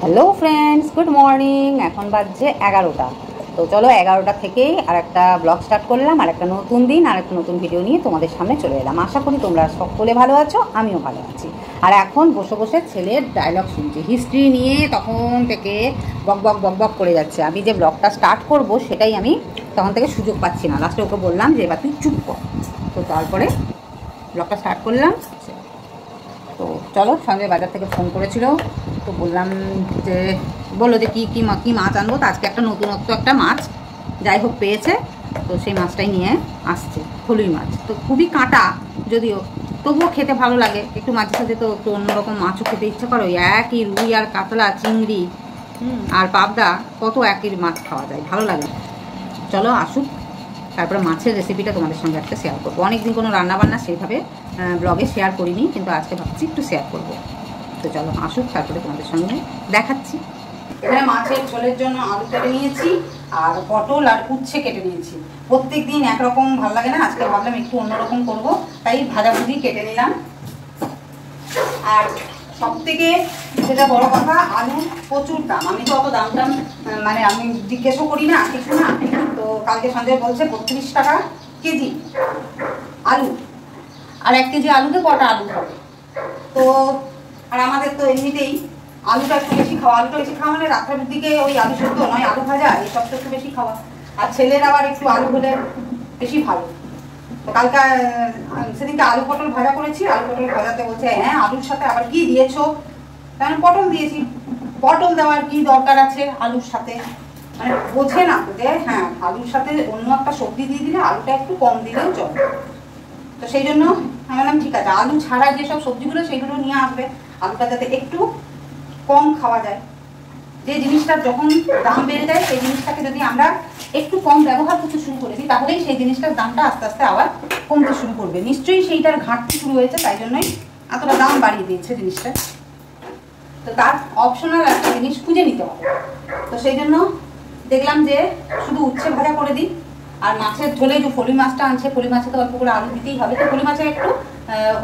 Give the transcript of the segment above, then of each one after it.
Hello friends, good morning. এখন বাজছে 11টা। তো চলো 11টা থেকেই আর একটা ব্লগ স্টার্ট করলাম, আর একটা নতুন দিন, আর একটা নতুন ভিডিও নিয়ে তোমাদের সামনে চলে এলাম। আশা করি তোমরা সকলে ভালো আছো, আমিও ভালো আছি। আর এখন বসে বসে ছেলের ডায়লগ শুনছি, হিস্ট্রি নিয়ে তখন থেকে বক বক বক বক করে যাচ্ছে। আমি যে ব্লগটা স্টার্ট করব সেটাই আমি তখন থেকে সুযোগ পাচ্ছি না। লাস্টে ওকে বললাম যে এবার তুই চুপ কর। তো তারপরে ব্লগটা স্টার্ট করলাম। তো চলো, সঞ্জয় বাজার থেকে ফোন করেছিল, তো বললাম যে বললো যে কী মাছ আনবো। তো আজকে একটা নতুনত্ব একটা মাছ যাই হোক পেয়েছে, তো সেই মাছটাই নিয়ে আসছে, ফলুই মাছ। তো খুবই কাঁটা যদিও, তবুও খেতে ভালো লাগে। একটু মাঝে সাথে তো একটু অন্যরকম মাছও খেতে ইচ্ছা করো। একই রুই আর কাতলা, চিংড়ি আর পাবদা, কত একই মাছ খাওয়া যায়, ভালো লাগে। চলো আসুক, তারপরে মাছের রেসিপিটা তোমাদের সঙ্গে একটা শেয়ার করবো। অনেকদিন কোনো রান্নাবান্না সেইভাবে ব্লগে শেয়ার করিনি, কিন্তু আজকে ভাবছি একটু শেয়ার করব। তো চলো আসুক, তারপরে তোমাদের সঙ্গে দেখাচ্ছি। এখানে মাছের ঝোলের জন্য আলু কেটে নিয়েছি, আর পটল আর উচ্ছে কেটে নিয়েছি। প্রত্যেক দিন একরকম ভালো লাগে না, আজকে ভাবলাম একটু অন্যরকম করব, তাই ভাজাভুজি কেটে নিলাম। আর সব থেকে যেটা বড় কথা, আলু প্রচুর দাম। আমি তো অত দাম মানে আমি জিজ্ঞেসও করি না, কিছু না। তো কালকে সঞ্জয় বলছে 32 টাকা কেজি আলু, আর 1 কেজি আলুতে কটা আলু হবে। তো আর আমাদের তো এমনিতেই আলুটা একটু বেশি খাওয়া, আলুটা বেশি খাওয়া মানে রাত্রের দিকে ওই আলু সেদ্ধ নয় আলু ভাজা, এইসব তো একটু বেশি খাওয়া। আর ছেলের আবার একটু আলু হলে বেশি ভালো। তো কালকে সেদিনকে আলু পটল ভাজা করেছি, আলু পটল ভাজাতে বলছে হ্যাঁ আলুর সাথে আবার কি দিয়েছো, কারণ পটল দিয়েছি। পটল দেওয়ার কি দরকার আছে আলুর সাথে, মানে বোঝে না যে হ্যাঁ আলুর সাথে অন্য একটা সবজি দিয়ে দিলে আলুটা একটু কম দিলেও চলে। তো সেই জন্য আমি বললাম ঠিক আছে, আলু ছাড়া যেসব সবজিগুলো সেগুলো নিয়ে আসবে, আলুটা যাতে একটু কম খাওয়া যায়। যে জিনিসটার যখন দাম বেড়ে যায় সেই জিনিসটাকে যদি আমরা একটু কম ব্যবহার করতে শুরু করে দিই, তাহলেই সেই জিনিসটার দামটা আস্তে আস্তে আবার কমতে শুরু করবে। নিশ্চয়ই সেইটার ঘাটতি শুরু হয়েছে, তাই জন্যই এতটা দাম বাড়িয়ে দিয়েছে জিনিসটা। তো তার অপশনাল একটা জিনিস খুঁজে নিতে হবে। তো সেই জন্য দেখলাম যে শুধু উচ্ছে ভাজা করে দিই, আর মাছের ঝোলে যে ফলি মাছটা আনছে, ফলি মাছে তো অল্প করে আলু দিতেই হবে। তো ফলি মাছে একটু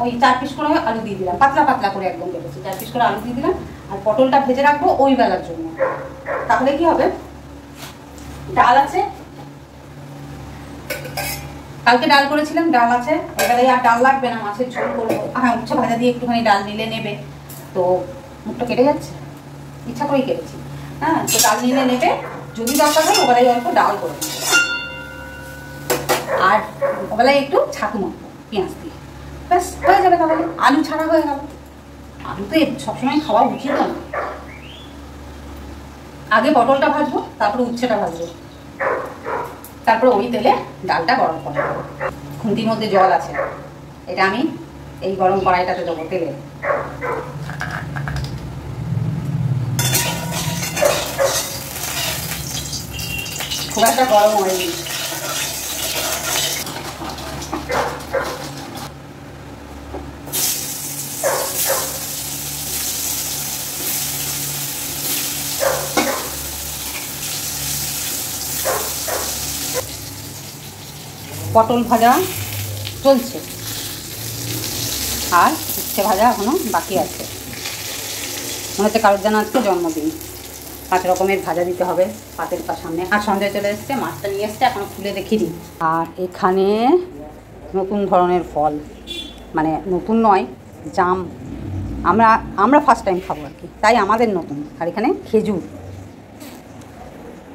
ওই 4 পিস করে আলু দিয়ে দিলাম, পাতলা পাতলা করে একদম কেটেছি, 4 পিস করে আলু দিয়ে দিলাম। আর পটলটা ভেজে রাখবো ওই বেলার জন্য। তাহলে কি হবে, ডাল আছে, কালকে ডাল করেছিলাম, ডাল আছে, এবারে আর ডাল লাগবে না, মাছের ঝোল করবো। হ্যাঁ, উচ্ছে ভাজা দিয়ে একটুখানি ডাল নিলে নেবে। তো মুখটা কেটে যাচ্ছে, ইচ্ছা করেই কেটেছি। হ্যাঁ, তো ডাল নিলে নেবে, যদি দরকার হয় ওবেলায় অল্প ডাল করে নেবে, আর ওবেলায় একটু ছাতু মাখবো পেঁয়াজ দিয়ে, ব্যাস হয়ে যাবে। তাহলে আলু ছাড়া হয়ে গেল। আলু তো সবসময় খাওয়া উচিত না। আগে পটলটা ভাজবো, তারপরে উচ্ছেটা ভাজবো, তারপরে ওই তেলে ডালটা গরম করে দেবো। খুন্তির মধ্যে জল আছে, এটা আমি এই গরম কড়াইটাতে দেবো তেলে। খুব একটা গরম হয়নি। পটল ভাজা চলছে, আর উচ্ছে ভাজা এখনো বাকি আছে। মনে হচ্ছে কারোর যেন আজকে জন্মদিন। 5 রকমের ভাজা দিতে হবে পাতের সামনে। আর সঞ্জয় চলে এসছে, মাছটা নিয়ে এসছে, এখনো খুলে দেখিনি। আর এখানে নতুন ধরনের ফল, মানে নতুন নয়, জাম। আমরা ফার্স্ট টাইম খাবো আর কি, তাই আমাদের নতুন। আর এখানে খেজুর।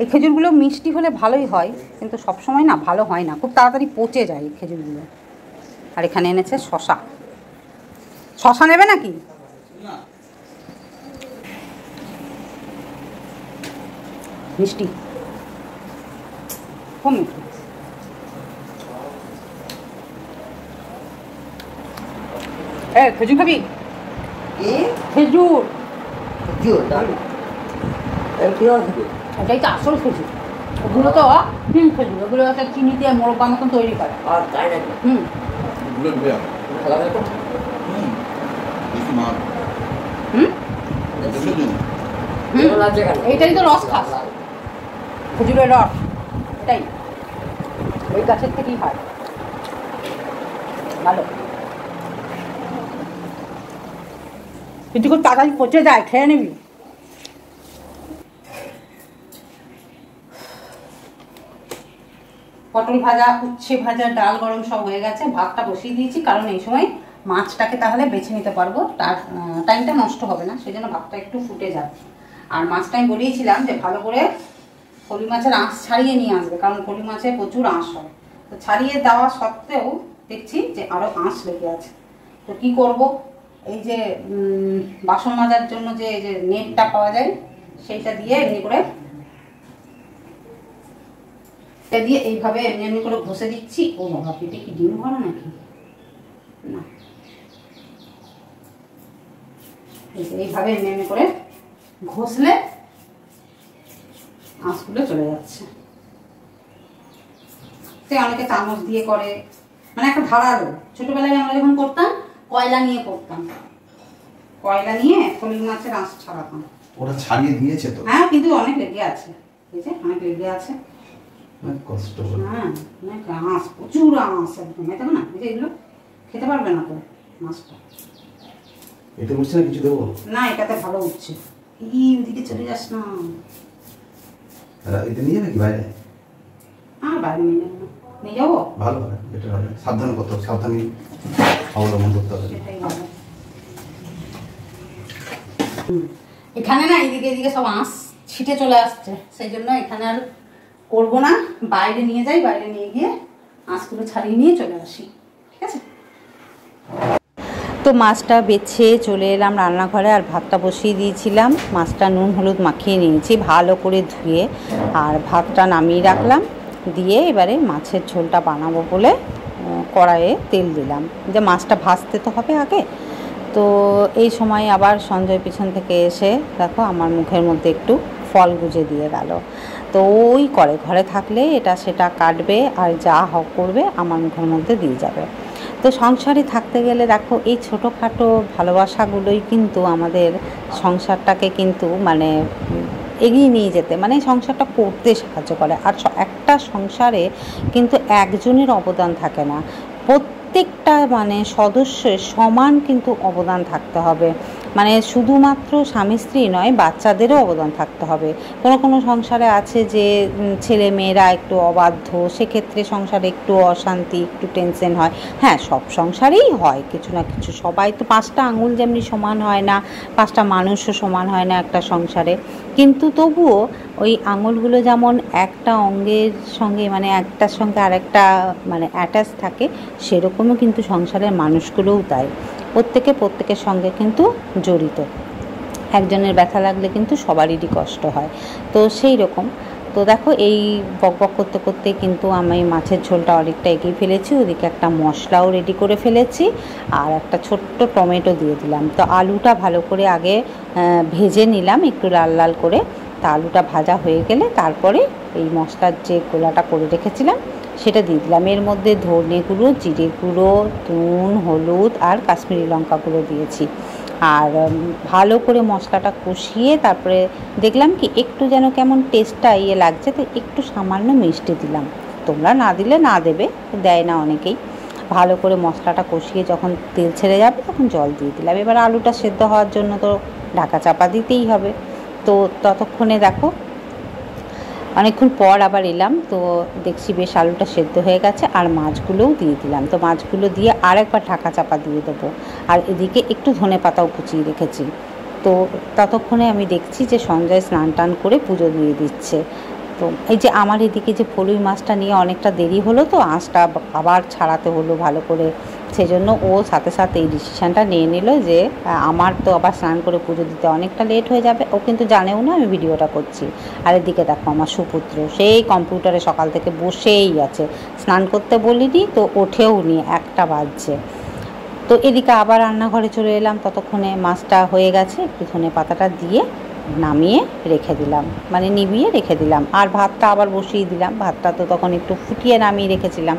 এই খেজুরগুলো মিষ্টি হলে ভালোই হয়, কিন্তু সবসময় না ভালো হয় না, খুব তাড়াতাড়ি পচে যায় এই খেজুরগুলো। আর এখানে এনেছে শশা। শশা নেবে নাকি? মিষ্টি, খুব মিষ্টি। খেজুর খাবি? খেজুর, এটাই তো আসল খেজুর। ওগুলো তো খেজুর, ওগুলো একটা চিনি দিয়ে মোরব্বা মতন তৈরি করে। এইটাই তো রস খাস, খেজুরের রস, এটাই ওই গাছের থেকেই হয়, ভালো। কিন্তু খুব তাড়াতাড়ি পচে যায়, খেয়ে নিবি। পটল ভাজা, উচ্ছে ভাজা, ডাল গরম সব হয়ে গেছে। ভাতটা বসিয়ে দিয়েছি, কারণ এই সময় মাছটাকে তাহলে বেছে নিতে পারবো, তার টাইমটা নষ্ট হবে না, সেই জন্য ভাতটা একটু ফুটে যাবে। আর মাছটা আমি বলেইছিলাম যে ভালো করে ফলি মাছের আঁশ ছাড়িয়ে নিয়ে আসবে, কারণ ফলি মাছে প্রচুর আঁশ হয়। তো ছাড়িয়ে দেওয়া সত্ত্বেও দেখছি যে আরও আঁশ লেগে আছে। তো কি করব, এই যে বাসন মাজার জন্য যে নেটটা পাওয়া যায় সেইটা দিয়ে এমনি করে এইভাবে এমনি করে ঘষে দিচ্ছি। ও বাবা, পেটে কি ডিম ভরা নাকি? না, এইভাবে এমনি করে ঘষলে আঁশগুলো চলে যাচ্ছে। অনেকে চামচ দিয়ে করে, মানে একটা ধারালো। ছোটবেলায় আমরা যখন করতাম কয়লা নিয়ে করতাম, কয়লা নিয়ে ফলি মাছের আঁশ ছাড়াতাম। ওটা ছাড়িয়ে দিয়েছে তো? হ্যাঁ, কিন্তু অনেক লেগে আছে, এই যে অনেক লেগে আছে, কষ্ট। হ্যাঁ, অনেক আঁশ, প্রচুর আঁশ একদম। এটা না, এই যে এগুলো খেতে পারবে না তো মাছটা। এতে উঠছে না কিছু দেবো না, এটাতে ভালো উঠছে। ওদিকে চলে যাস না। এতে নিয়ে যাবে কি বাইরে? বাইরে নিয়ে যাবো না, নিয়ে যাবো। ভালো হবে, এটা হবে। সাবধানে করতে হবে, সাবধানে অবলম্বন করতে হবে। সেটাই ভালো। এখানে না এদিকে সব আঁশ ছিটে চলে আসছে, সেই জন্য এখানে আর করবো না। বাইরে নিয়ে যাই, বাইরে নিয়ে গিয়ে আঁশগুলো ছাড়িয়ে নিয়ে চলে আসি, ঠিক আছে? তো মাছটা বেছে চলে এলাম রান্নাঘরে, আর ভাতটা বসিয়ে দিয়েছিলাম। মাছটা নুন হলুদ মাখিয়ে নিয়েছি ভালো করে ধুয়ে, আর ভাতটা নামিয়ে রাখলাম। দিয়ে এবারে মাছের ঝোলটা বানাবো বলে কড়াইয়ে তেল দিলাম, যে মাছটা ভাজতে তো হবে আগে। তো এই সময় আবার সঞ্জয় পিছন থেকে এসে দেখো আমার মুখের মধ্যে একটু ফল গুজে দিয়ে গেল। তো ওই করে ঘরে থাকলে এটা সেটা কাটবে, আর যা করবে আমার মুখের মধ্যে দিয়ে যাবে। তো সংসারে থাকতে গেলে দেখো এই ছোটোখাটো ভালোবাসাগুলোই কিন্তু আমাদের সংসারটাকে কিন্তু মানে এগিয়ে নিয়ে যেতে, মানে সংসারটা করতে সাহায্য করে। আর একটা সংসারে কিন্তু একজনের অবদান থাকে না, প্রত্যেকটা মানে সদস্যের সমান কিন্তু অবদান থাকতে হবে। মানে শুধুমাত্র স্বামী স্ত্রী নয়, বাচ্চাদেরও অবদান থাকতে হবে। কোনো কোনো সংসারে আছে যে ছেলে মেয়েরা একটু অবাধ্য, সেক্ষেত্রে সংসারে একটু অশান্তি, একটু টেনশন হয়। হ্যাঁ, সব সংসারেই হয় কিছু না কিছু। সবাই তো 5টা আঙুল যেমনি সমান হয় না, 5টা মানুষও সমান হয় না একটা সংসারে। কিন্তু তবুও ওই আঙুলগুলো যেমন একটা অঙ্গের সঙ্গে মানে একটার সঙ্গে আরেকটা মানে অ্যাটাচ থাকে, সেরকমও কিন্তু সংসারের মানুষগুলোও তাই, প্রত্যেকের সঙ্গে কিন্তু জড়িত। একজনের ব্যথা লাগলে কিন্তু সবারই কষ্ট হয়। তো সেই রকম। তো দেখো এই বকবক করতে করতে কিন্তু আমি মাছের ঝোলটা অনেকটা এগিয়ে ফেলেছি। ওদিকে একটা মশলাও রেডি করে ফেলেছি, আর একটা ছোট্ট টমেটো দিয়ে দিলাম। তো আলুটা ভালো করে আগে ভেজে নিলাম একটু লাল লাল করে। তা আলুটা ভাজা হয়ে গেলে তারপরে এই মশলার যে গোলাটা করে রেখেছিলাম সেটা দিয়ে দিলাম। এর মধ্যে ধনে গুঁড়ো, জিরে গুঁড়ো, নুন, হলুদ আর কাশ্মীরি লঙ্কা গুঁড়ো দিয়েছি। আর ভালো করে মশলাটা কষিয়ে তারপরে দেখলাম কি একটু যেন কেমন টেস্টটা লাগছে, তো একটু সামান্য মিষ্টি দিলাম। তোমরা না দিলে না দেবে, দেয় না অনেকেই। ভালো করে মশলাটা কষিয়ে যখন তেল ছেড়ে যাবে তখন জল দিয়ে দিলাম। এবার আলুটা সেদ্ধ হওয়ার জন্য তো ঢাকা চাপা দিতেই হবে। তো ততক্ষণে দেখো অনেকক্ষণ পর আবার এলাম, তো দেখছি বেশ আলুটা সেদ্ধ হয়ে গেছে, আর মাছগুলোও দিয়ে দিলাম। তো মাছগুলো দিয়ে আর একবার ঢাকা চাপা দিয়ে দেবো। আর এদিকে একটু ধনেপাতাও কুচিয়ে রেখেছি। তো ততক্ষণে আমি দেখছি যে সঞ্জয় স্নান টান করে পুজো দিয়ে দিচ্ছে। তো এই যে আমার এদিকে যে ফলুই মাছটা নিয়ে অনেকটা দেরি হলো, তো আঁশটা আবার ছাড়াতে হলো ভালো করে। সেজন্য ও সাথে সাথে এই ডিসিশানটা নিয়ে নিল যে আমার তো আবার স্নান করে পুজো দিতে অনেকটা লেট হয়ে যাবে। ও কিন্তু জানেও না আমি ভিডিওটা করছি। আর এদিকে দেখো আমার সুপুত্র সেই কম্পিউটারে সকাল থেকে বসেই আছে, স্নান করতে বলিনি তো ওঠেও নি, 1টা বাজছে। তো এদিকে আবার রান্নাঘরে চলে এলাম। ততক্ষণে মাছটা হয়ে গেছে, একটু ধনে পাতাটা দিয়ে নামিয়ে রেখে দিলাম, মানে নিভিয়ে রেখে দিলাম। আর ভাতটা আবার বসিয়ে দিলাম। ভাতটা তো তখন একটু ফুটিয়ে নামিয়ে রেখেছিলাম।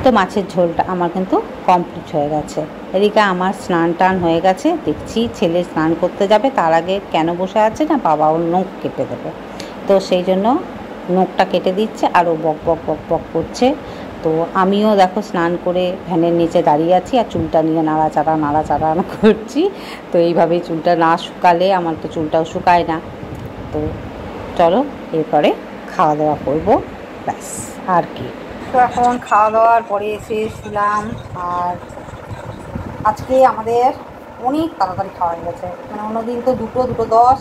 তো মাছের ঝোলটা আমার কিন্তু কমপ্লিট হয়ে গেছে। এদিকে আমার স্নান টান হয়ে গেছে। দেখছি ছেলে স্নান করতে যাবে, তার আগে কেন বসে আছে না, বাবা ওর নখ কেটে দেবে। তো সেই জন্য নখটা কেটে দিচ্ছে, আর ও বক বক বক বক করছে। তো তো আমিও দেখো স্নান করে ফ্যানের নিচে দাঁড়িয়ে আছি আর চুলটা নিয়ে নাড়াচাড়া করছি। তো এইভাবেই চুলটা না শুকালে আমার তো চুলটাও শুকায় না। তো চলো এরপরে খাওয়া দাওয়া করবো, ব্যাস আর কি। তো এখন খাওয়া দাওয়ার পরে এসে শুলাম। আর আজকে আমাদের অনেক তাড়াতাড়ি খাওয়া হয়ে গেছে, মানে অন্যদিন তো 2:10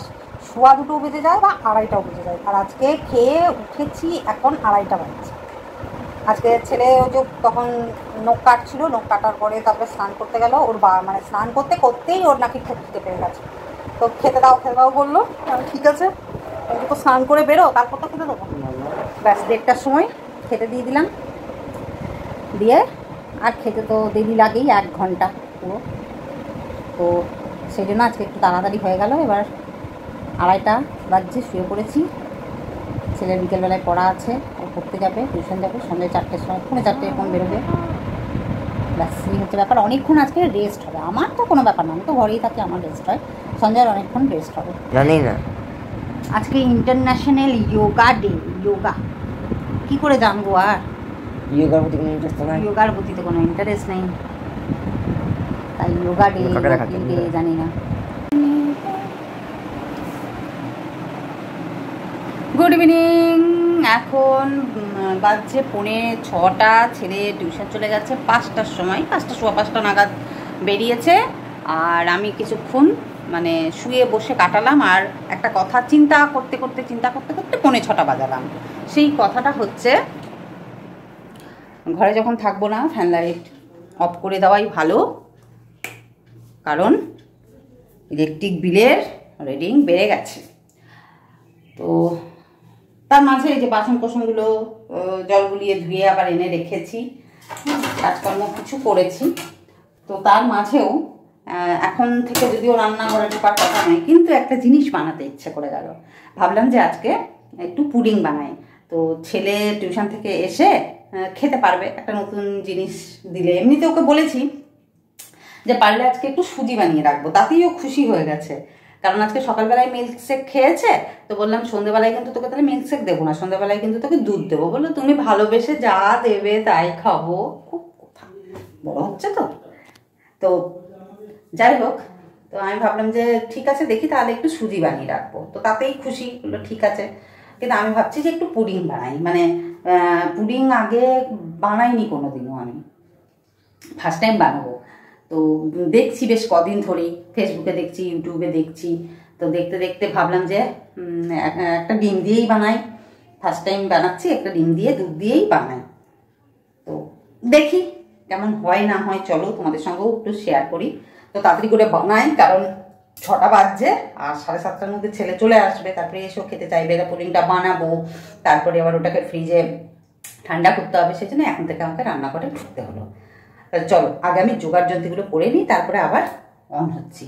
শোয়া 2 বেজে যায় বা 2:30টাও বেজে যায়, আর আজকে খেয়ে উঠেছি এখন 2:30টা বাজছে। আজকে ছেলে ওই যে তখন নখ কাটছিল, নখ কাটার পরে তারপরে স্নান করতে গেল, ওর মানে স্নান করতেই ওর নাকি খেতে পেয়ে গেছে। তো খেতে দাও বললো, ঠিক আছে তো স্নান করে বেরো তারপর তো খেতে দেবো। ব্যাস 1:30টার সময় খেতে দিয়ে দিলাম, দিয়ে আর খেতে তো দেরি লাগেই 1 ঘন্টা পুরো। তো সেই জন্য আজকে একটু তাড়াতাড়ি হয়ে গেল। এবার 2:30টা বাজছে, শুয়ে পড়েছি। ছেলের বিকেলবেলায় পড়া আছে, ও পড়তে যাবে, টিউশন যাবে, সন্ধ্যে 4টের সময় 4:30 এরকম বেরোবে। ব্যাস এই হচ্ছে ব্যাপার। অনেকক্ষণ আজকে রেস্ট হবে, আমার তো কোনো ব্যাপার না, আমি তো ঘরেই থাকি, আমার রেস্ট হয়। সন্ধ্যার অনেকক্ষণ রেস্ট হবে। জানি না আজকে ইন্টারন্যাশনাল যোগা ডে। যোগা কী করে জানবো আর, যোগার প্রতি কোনো ইন্টারেস্ট নাই। যোগার প্রতি তো কোনো ইন্টারেস্ট নেই, তাই যোগা ডে ডে জানি না। Good evening. এখন বাজছে 5:45, ছেলে টিউশন চলে গেছে 5টার সময়, 5:15 নাগাদ বেরিয়েছে। আর আমি কিছুক্ষণ মানে শুয়ে বসে কাটালাম, আর একটা কথা চিন্তা করতে 5:45 বাজালাম। সেই কথাটা হচ্ছে, ঘরে যখন থাকবো না ফ্যান লাইট অফ করে দেওয়াই ভালো, কারণ ইলেকট্রিক বিলের রিডিং বেড়ে গেছে। তো তার মাঝে এই যে বাসন কোসনগুলো জল গুলিয়ে ধুয়ে আবার এনে রেখেছি, কাজকর্ম কিছু করেছি। তো তার মাঝেও এখন থেকে যদিও রান্না করে ঢোকার কথা নয়, কিন্তু একটা জিনিস বানাতে ইচ্ছে করে গেল। ভাবলাম যে আজকে একটু পুডিং বানাই, তো ছেলে টিউশন থেকে এসে খেতে পারবে, একটা নতুন জিনিস দিলে। এমনিতে ওকে বলেছি যে পারলে আজকে একটু সুজি বানিয়ে রাখবো, তাতেই ও খুশি হয়ে গেছে। কারণ আজকে সকালবেলায় মিল্কশেক খেয়েছে, তো বললাম সন্ধ্যেবেলায় কিন্তু তোকে তাহলে মিল্কশেক দেবো না, সন্ধ্যেবেলায় কিন্তু তোকে দুধ দেবো। বললো তুমি ভালোবেসে যা দেবে তাই খাবো, খুব কথা বড় হচ্ছে তো। তো যাই হোক, তো আমি ভাবলাম যে ঠিক আছে দেখি তাহলে একটু সুজি বানিয়ে রাখবো, তো তাতেই খুশি। বললো ঠিক আছে। কিন্তু আমি ভাবছি যে একটু পুডিং বানাই, মানে পুডিং আগে বানাইনি কোনোদিনও, আমি ফার্স্ট টাইম বানাবো। তো দেখছি বেশ কদিন ধরেই, ফেসবুকে দেখছি, ইউটিউবে দেখছি। তো দেখতে দেখতে ভাবলাম যে একটা ডিম দিয়েই বানাই, ফার্স্ট টাইম বানাচ্ছি, একটা ডিম দিয়ে দুধ দিয়েই বানাই। তো দেখি কেমন হয় না হয়, চলো তোমাদের সঙ্গেও একটু শেয়ার করি। তো তাড়াতাড়ি করে বানাই, কারণ 6টা বাজছে, আর 7:30টার মধ্যে ছেলে চলে আসবে, তারপরে এসেও খেতে চাইবে। পুডিংটা বানাবো, তারপরে আবার ওটাকে ফ্রিজে ঠান্ডা করতে হবে, সেই জন্য এখন থেকে আমাকে রান্না করে ঢুকতে হলো। চলো আগে আমি জোগাড় যন্ত্রগুলো করে নিই, তারপরে আবার অন হচ্ছি।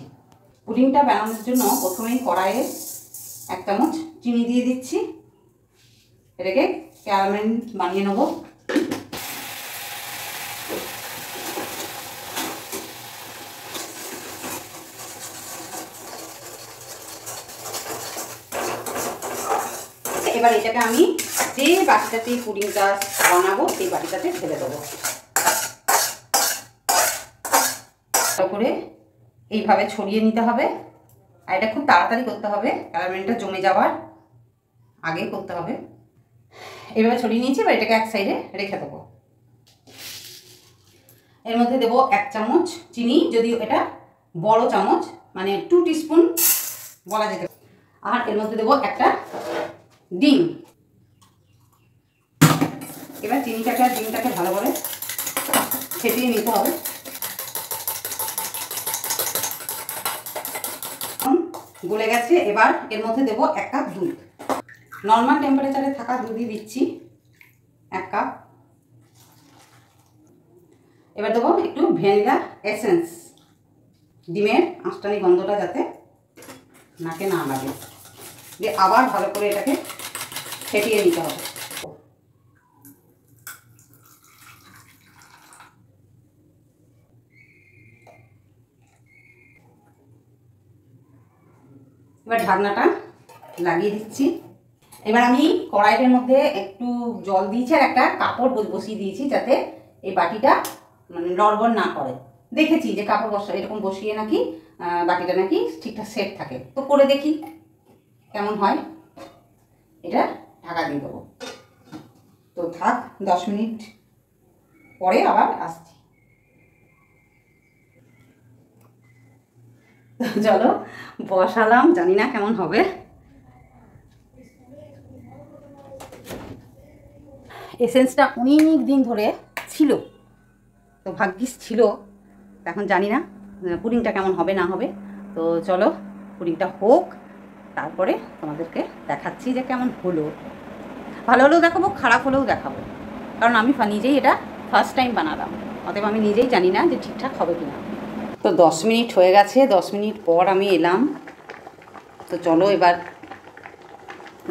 পুডিংটা বানানোর জন্য প্রথমেই কড়াইয়ে 1 চামচ চিনি দিয়ে দিচ্ছি, এটাকে ক্যারামেল বানিয়ে নেবো। এবার এটাকে আমি যে বাটিটাতে পুডিংটা বানাবো সেই বাটিটাতে ঢেলে দেবো। করে এইভাবে ছড়িয়ে নিতে হবে, আর এটা খুব তাড়াতাড়ি করতে হবে, ক্যারামেলটা জমে যাওয়ার আগে করতে হবে। এইভাবে ছড়িয়ে নিয়েছি, এবার এটাকে এক সাইডে রেখে দেবো। এর মধ্যে দেবো 1 চামচ চিনি, যদিও এটা বড় চামচ, মানে 2 টিস্পুন বলা যেতে পারে। আর এর মধ্যে দেবো একটা ডিম। এবার চিনিটাকে আর ডিমটাকে ভালো করে ফেটিয়ে নিতে হবে। গলে গেছে, এবার এর মধ্যে দেবো 1 কাপ দুধ, নর্মাল টেম্পারেচারে থাকা দুধই দিচ্ছি 1 কাপ। এবার দেবো একটু ভ্যানিলা এসেন্স, ডিমের আঁশটানি গন্ধটা যাতে নাকে না লাগে। দিয়ে আবার ভালো করে এটাকে ফেটিয়ে নিতে হবে। এবার ঢাকনাটা লাগিয়ে দিচ্ছি। এবার আমি কড়াইয়ের মধ্যে একটু জল দিয়েছি আর একটা কাপড় বসিয়ে দিয়েছি, যাতে এই বাটিটা মানে নড়বড় না করে। দেখেছি যে কাপড় এরকম বসিয়ে নাকি বাটিটা নাকি ঠিকঠাক সেট থাকে, তো করে দেখি কেমন হয়। এটা ঢাকা দিয়ে দেবো, তো থাক 10 মিনিট পরে আবার আসছি। চলো বসালাম, জানি না কেমন হবে। এসেন্সটা অনেক দিন ধরে ছিল, তো ভাগ্যিস ছিল, এখন জানি না পুডিংটা কেমন হবে না হবে। তো চলো পুডিংটা হোক, তারপরে তোমাদেরকে দেখাচ্ছি যে কেমন হলো। ভালো হলেও দেখাবো, খারাপ হলেও দেখাবো, কারণ আমি নিজেই এটা ফার্স্ট টাইম বানালাম, অতএব আমি নিজেই জানি না যে ঠিকঠাক হবে কিনা। তো 10 মিনিট হয়ে গেছে, 10 মিনিট পর আমি এলাম। তো চলো এবার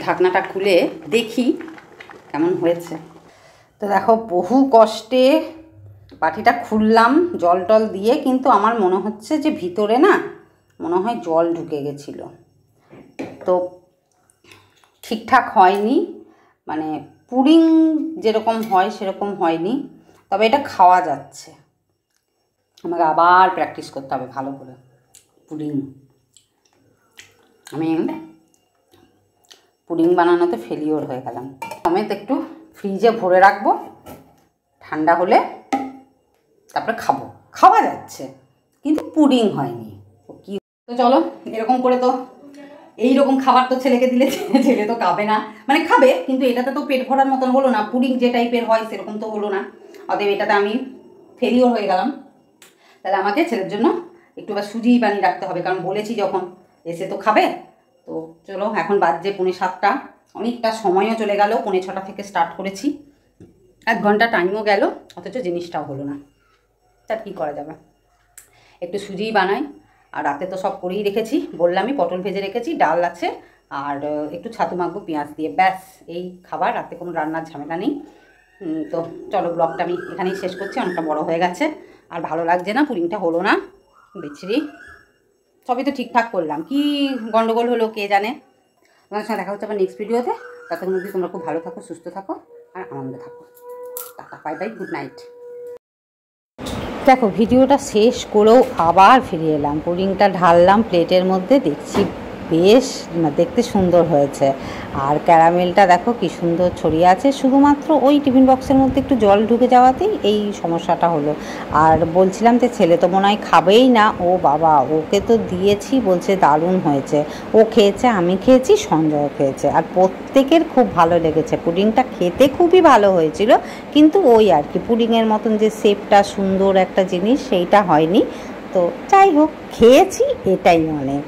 ঢাকনাটা খুলে দেখি কেমন হয়েছে। তো দেখো বহু কষ্টে বাটিটা খুললাম জল টল দিয়ে, কিন্তু আমার মনে হচ্ছে যে ভিতরে না মনে হয় জল ঢুকে গেছিল, তো ঠিকঠাক হয়নি, মানে পুডিং যেরকম হয় সেরকম হয়নি। তবে এটা খাওয়া যাচ্ছে, আমাকে আবার প্র্যাকটিস করতে হবে ভালো করে পুডিং। আমি পুডিং বানানোতে ফেলিওর হয়ে গেলাম। সমেত একটু ফ্রিজে ভরে রাখবো, ঠান্ডা হলে তারপরে খাবো। খাওয়া যাচ্ছে কিন্তু পুডিং হয়নি। কি তো চলো এরকম করে, তো এইরকম খাবার তো ছেলেকে দিলে ছেলে তো খাবে না, মানে খাবে কিন্তু এটাতে তো পেট ভরার মতন হলো না, পুডিং যে টাইপের হয় সেরকম তো হলো না, অতএব এটাতে আমি ফেলিওর হয়ে গেলাম। তাহলে আমাকে ছেলের জন্য একটু বা সুজিই বানিয়ে রাখতে হবে, কারণ বলেছি যখন এসে তো খাবে। তো চলো এখন বাজছে 6:45, অনেকটা সময়ও চলে গেল, 6:45 থেকে স্টার্ট করেছি, 1 ঘন্টা টাইমও গেল, অথচ জিনিসটাও হলো না। তার কী করা যাবে, একটু সুজিই বানাই। আর রাতে তো সব করেই রেখেছি, বললামই পটল ভেজে রেখেছি, ডাল আছে, আর একটু ছাতু মাখবো পেঁয়াজ দিয়ে, ব্যাস এই খাবার। রাতে কোনো রান্নার ঝামেলা নেই। তো চলো ব্লগটা আমি এখানেই শেষ করছি, অনেকটা বড় হয়ে গেছে, আর ভালো লাগছে না, পুডিংটা হলো না, বিচ্ছিরি। সবই তো ঠিকঠাক করলাম, কি গন্ডগোল হলো কে জানে। তোমার সঙ্গে দেখা হচ্ছে আবার নেক্সট ভিডিওতে। ততক্ষণ অবধি তোমরা খুব ভালো থাকো, সুস্থ থাকো আর আনন্দে থাকো। Tata, bye bye, good night. দেখো ভিডিওটা শেষ করেও আবার ফিরে এলাম, পুডিংটা ঢাললাম প্লেটের মধ্যে, দেখছি বেশ দেখতে সুন্দর হয়েছে। আর ক্যারামেলটা দেখো কি সুন্দর ছড়িয়ে আছে, শুধুমাত্র ওই টিফিন বক্সের মধ্যে একটু জল ঢুকে যাওয়াতেই এই সমস্যাটা হলো। আর বলছিলাম যে ছেলে তো মনে হয় খাবেই না, ও বাবা ওকে তো দিয়েছি, বলছে দারুণ হয়েছে। ও খেয়েছে, আমি খেয়েছি, সঞ্জয়ও খেয়েছে, আর প্রত্যেকের খুব ভালো লেগেছে। পুডিংটা খেতে খুবই ভালো হয়েছিল, কিন্তু ওই আর কি পুডিংয়ের মতন যে শেপটা সুন্দর একটা জিনিস সেইটা হয়নি। তো যাই হোক, খেয়েছি এটাই অনেক।